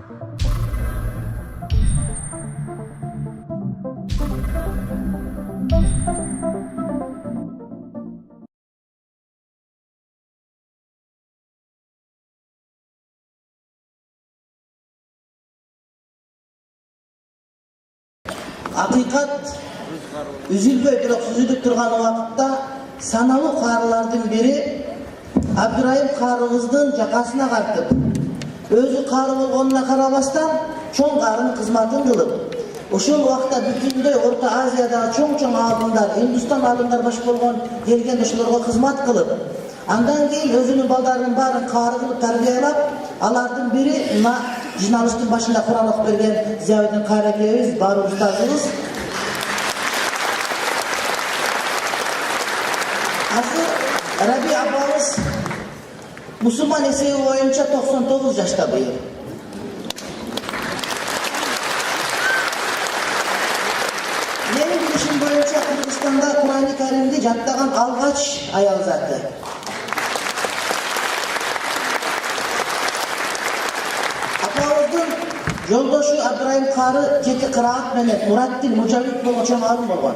Hakikat üzülbey bирок сүзүлүп турган убакытта саналуу каарылардын бири Абдурайым каарыбыздын жакасына картып, өзү каары болгонуна карабастан чоң каарынын кызматын кылып, ошол убакта бүтүндөй Орто Азиядагы чоң аалымдар, Индустан аалымдар баш болгон келген ошолорго кызмат кылып, андан кийин өзүнүн балдарынын баарын каары кылып тарбиялап, алардын бири мына жиналыштын башында Куран окуп берген Зиябедин кааракебиз, бар устазыбыз. Азыр Раби апабыз мусулман эсеби боюнча 99 жашта быйыл. Менин билишим боюнча Кыргызстанда Куран-ы Каримди жаттаган алгач аял заты. Апабыздын жолдошу Абдурайым каары жеке кыраат менен Мураттин Мужавид болгон чоң аалым болгон.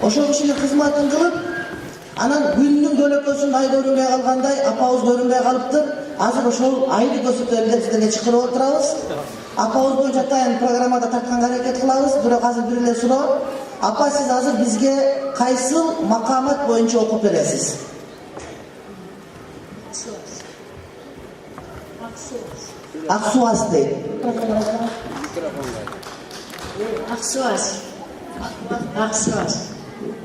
Ошол кишинин кызматын кылып, анан күндүн көлөкөсүн ай көрүнбөй калгандай, апабыз көрүнбөй калыптыр. Азыр ошол айды көрсөтөлүп сиздерге чакырып отурабыз. Апабыз боюнча атайын программада тартканга аракет кылабыз. Бирок азыр бир эле суроо. Апа, сиз азыр бизге кайсыл макамат боюнча окуп бересиз? Аксуаз дейт. Аксуаз.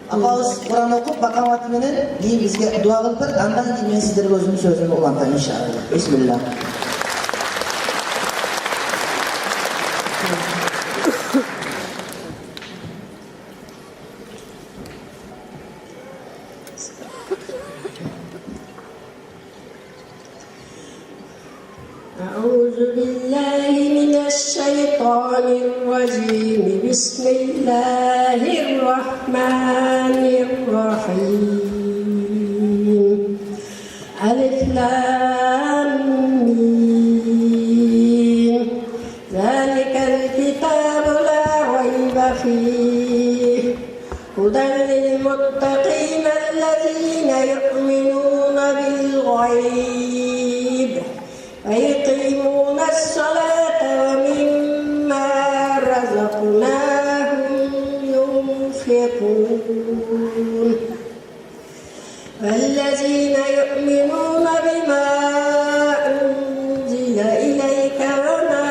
Апабыз Куран окуп, макаматы менен кийин бизге дуа кылып берет. Андан кийин мен сиздерге өзүмдүн сөзүмдү улантам иншалла. Бисмилlah. أعوذ بالله من الشيطان الرجيم بسم الله الرحمن الرحيم ألف لام ميم ذلك الكتاب لا ريب فيه هدى للمتقين الذين يؤمنون بالغيب ويقيمون الصلاة ومما رزقناهم ينفقون والذين يؤمنون بما أنزل إليك وما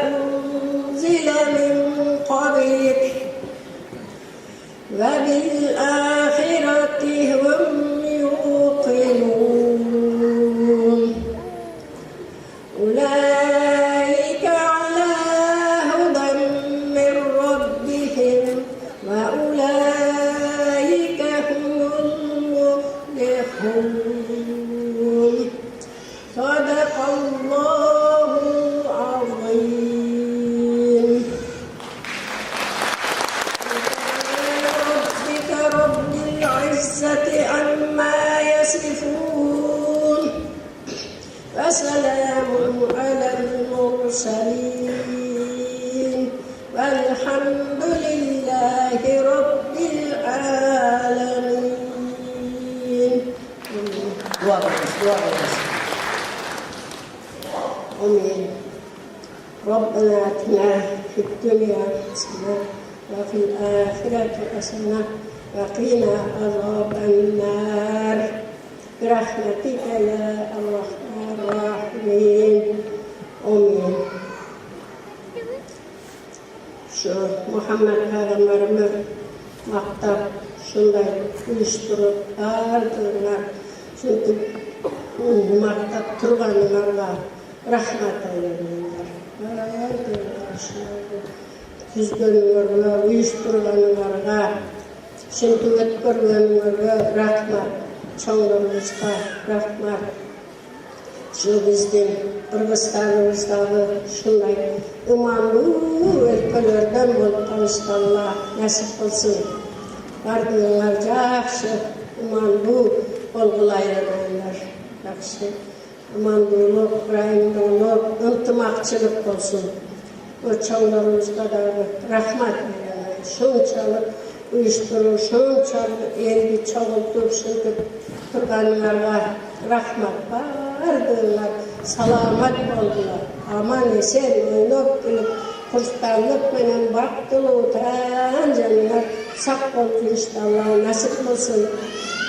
أنزل من قبلك وبالآخرة هم يوقنون أولئك على هدى من ربهم وأولئك هم المفلحون صدق الله العظيم. ربك رب العزة عما يصفون وسلام على المرسلين والحمد لله رب العالمين. آمين. ربنا آتنا في الدنيا حسنة وفي الآخرة حسنة وقنا عذاب النار برحمتك يا الرحمن الرحيم. آمين. Şu Muhammed Peygamberimiz maqtab şunday uyuşturup ardırlar. Çünkü maqtab turganlarga rahmat eylesinler. Yüzgönlerine, uyuşturganlarga, çünkü ötkörganlarga rahmat. Çoğunlarımızga rahmat. Şu bizden Kırgızstanımızdağı şunday imanlı ülkelerden bolup kalıştanla nasip olsun. Bardığınlar жақсы, imanlı olgulaylar. Жақсы. amandılık, rahimdılık, ıntımaqçılık bolsun. O çoğlarımızga da rahmat eyleyin. Şunçalık uyuşturup, şunçalık elini çoğultup, şuntup turganlarga rahmat. Bardırlar, salamat boldular. Aman esen, oynop gelip, kurstanlık menen baktılığı tan canlar sak bolsun inşallah nasip bolsun.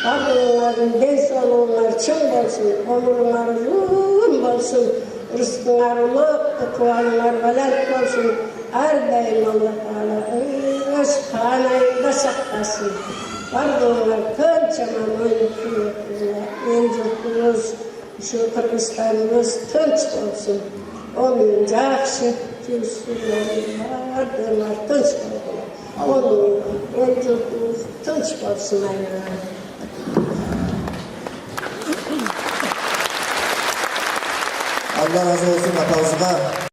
Bardırların den soluğunlar çın bolsun, omurunlar uzun bolsun, rızkınlar ulup, kuvanlar balant bolsun. Her daim Allah Teala öz kanayında saklasın. Bardırlar kınçaman oynop gelipler, enciltimiz, şu Kırgızistanımız tınç bolsun. Onun jakşı tüysüleri bardırlar, tınç boldular. Onun enciltimiz tınç bolsun aynalar. Allah razı olsun atanızga.